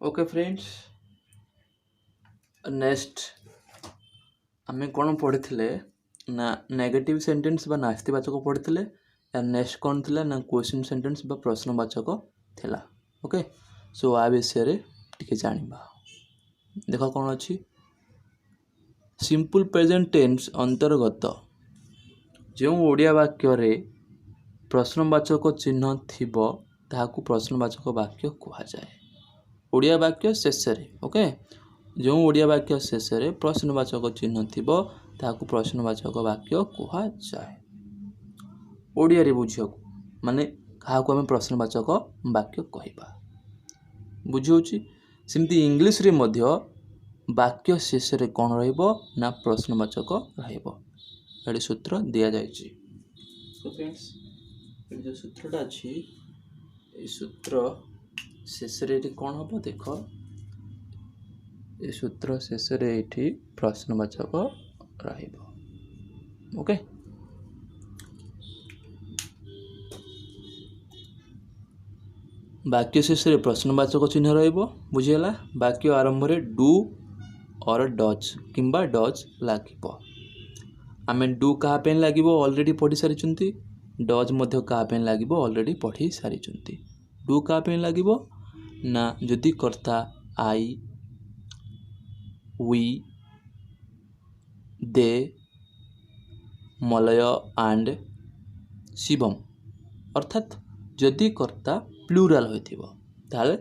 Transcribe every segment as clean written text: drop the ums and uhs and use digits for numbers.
Okay friends, next आमे कौन पढ़ी ना नेगेटिव सेंटेंस बा नास्तिवाचक पढ़ी। नेक्स्ट कौन थिला ना क्वेश्चन सेंटेंस बा प्रश्नवाचक थिला। ओके, सो आ विषय टिके जानिबा। देख कौन अच्छी सिंपल प्रेजेंट टेंस अंतर्गत जो ओडिया वाक्य रे प्रश्नवाचक चिन्ह थिबो ताहाकू प्रश्नवाचक वाक्य कहा जाए। ओडिया वाक्य शेष रे ओके, जो ओडिया वाक्य शेष रे प्रश्नवाचक चिन्ह थिबो ताहाकू प्रश्नवाचक वाक्य कहा जाए। ओडिया रे बुझियकू माने काहाकू आमे प्रश्नवाचक वाक्य कहबा बुझियोची। सेमती इंग्लिश रे मध्य वाक्य शेष रे कौन रहिबो ना प्रश्नवाचक रहिबो। एडी सूत्र दिया जायछि। सो फ्रेंड्स, ये जो सूत्रटा अछि ए सूत्र शेष रे कौन हम देख, ये सूत्र शेष रे एठी प्रश्नवाचक रहिबो। ओके, वाक्य शेष रे प्रश्नवाचक चिन्ह रहिबो बुझियला। वाक्य आरंभ रे डू और डज किंबा डज लागिबो। आमे डू कहा पेन लागिबो ऑलरेडी पढ़ी सारिचुंती, डज मध्य कहा पेन लागिबो ऑलरेडी पढ़ी सारिचुंती। डू कहा पेन लागिबो ना जदि कर्ता I, we, they, Malay and Shivam अर्थात जदि कर्ता प्लूराल होइथिबो ताले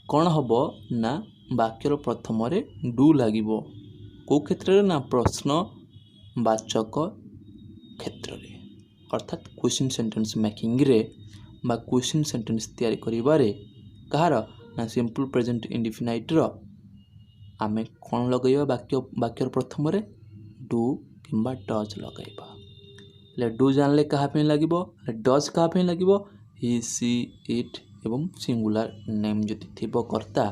कौन हबो ना वाक्यर प्रथम रे डू लागिबो। को क्षेत्र रे ना प्रश्नवाचक क्षेत्र रे अर्थात क्वेश्चन सेंटेंस मेकिंग रे बा क्वेश्चन सेंटेंस तैयारी करिबारे कहार ना सिंपल प्रेजेंट इंडेफिनाइट रो आमे कौन लगैबा वाक्यर प्रथम रे डू किंबा डज लगैबा। ले डू जानले कहा पे लागिबो, डज कहा पे लागिबो ही, सी, इट एवं सिंगुलर नेम जदि थिबो कर्ता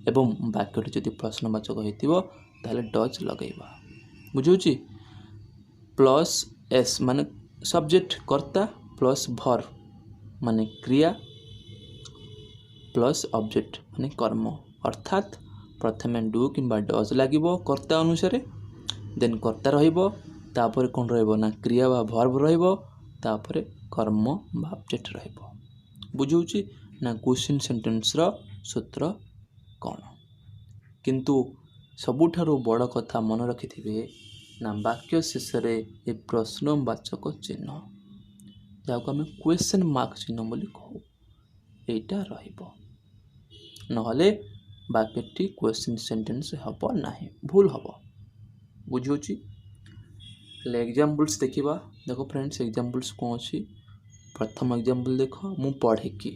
एवं वाक्यटी जदि प्रश्नवाचक हेतिबो ताले डज लगैबा बुझौची। प्लस एस माने सब्जेक्ट कर्ता प्लस वर्ब माने क्रिया प्लस ऑब्जेक्ट माने कर्म अर्थात प्रथमे डू किंबा डज लागिबो कर्ता अनुसार, देन कर्ता रहिबो, तापर कौन रहिबो ना क्रिया बा वर्ब रहिबो, तापर कर्म बा ऑब्जेक्ट रहिबो बुझौची ना। क्वेश्चन सेंटेंस रो सूत्र कौन किंतु सबुठारु बड़ कथा मन रखिथिबे ना वाक्य शेष रे ए प्रश्नवाचक चिन्ह जाको आमे क्वेश्चन मार्क चिन्ह बोली कहू एटा रहिबो, नहले वाक्यटी क्वेश्चन सेंटेंस हबो नाही, भूल हबो बुझौची। ले एग्जांपल्स देखिबा। देखो फ्रेंड्स, एग्जांपल्स कौन अछि। प्रथम एग्जांपल देखो, मु पढ़े कि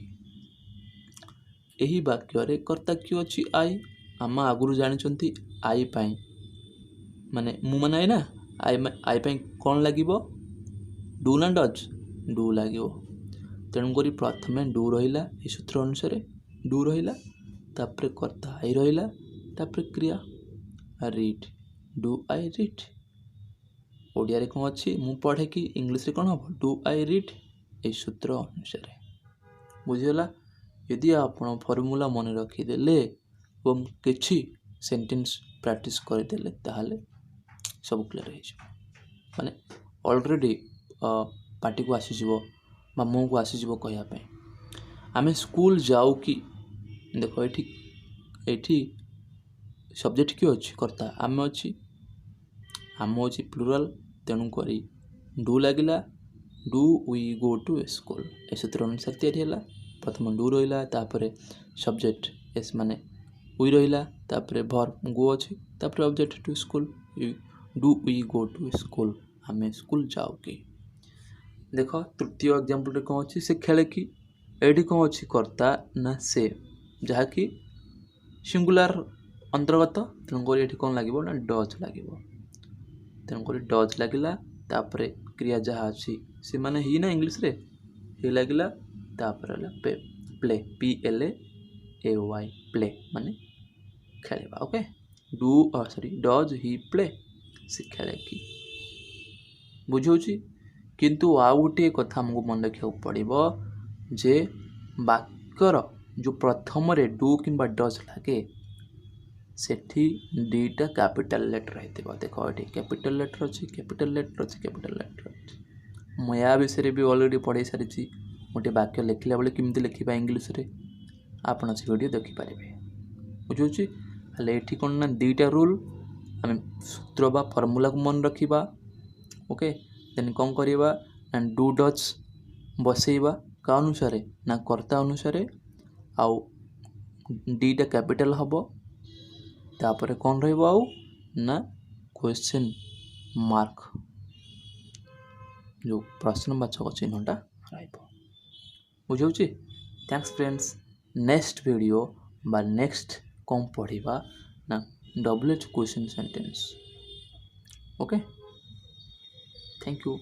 एही वाक्य रे कर्ता कि अछि आई। आमा आगुरु जानिचंती आई पाई माने मु माने ना आई पाई कौन लागिबो डू ना डज, डू लागिबो। तेणु करी प्रथमे डू रहिला ए सूत्र अनुसार डू रहिला, तापर कर्ता आई रहिला, तापर क्रिया read, do I read. Odia रे कौन अच्छी मु पढ़े कि, इंग्लिश रे कौन हम डू आई रीड ए सूत्र अनुसार बुझीगला। यदि आप फॉर्मूला मन रखीदे और किसी सेंटेंस प्रैक्टिस करदे ताहले सब क्लियर हो माने ऑलरेडी पार्टी को आसीजिवो बा मुँह को आसीजिवो कहयापे। आमे स्कूल जाऊ कि देखो एठी सब्जेक्ट किए अच्छी कर्ता आमे अच्छी, आम अच्छी प्लूराल, तेणु करी डू लगिला, do we go to school ए सूत्र अनुसार तैयारी है। प्रथम डू रहिला, तापरे सब्जेक्ट एस माने वी रहिला, तापरे वर्ब गो अच्छी, तापरे object to school, do we go to school आमे स्कूल जाऊ कि। देख तृतीय एग्जांपल रे कौन अच्छी से खेले कि एडी कौन अच्छी कर्ता ना से जहाँकि सिंगुलर अंतर्गत, तेणुक ये कौन लगे ना डज लगे, तेणुक डज लगिला, तापरे क्रिया जहाँ अच्छी से माने ही ना इंग्लिश रे ही लगिला, तापर पे play P L A Y play माने खेलवा। Okay, do sorry does he play से खेले कि बुझौची। किंतु आ गोटे कथा हमको मन रखा पड़ो जे वाक्यर जो प्रथम डू कि डज लगे सेठी दीटा कैपिटल लेटर है। देख ये कैपिटल लेटर अच्छी कैपिटल लेटर अच्छी कैपिटल लेटर अच्छी मुझे या विषय भी ऑलरेडी पढ़ाई सारी गोटे वाक्य लिखला बेले केमती लिखा इंग्लीश रे आपण से वीडियो देखिपारे बुझे। हेल्ले ये कौन ना दुईटा रूल आम सूत्र बा फर्मूला को मन रखा। ओके देन कौन करवा ना डू डज बसैवा का अनुसार ना कर्ता अनुसार आउ दीटा कैपिटल हम तापर कौन रहा ना क्वेश्चन मार्क जो प्रश्नवाचक चिन्हटा बुझे। Thanks friends. नेक्स्ट वीडियो बा नेक्स्ट कौन पढ़ा ना WH question sentence. Okay thank you.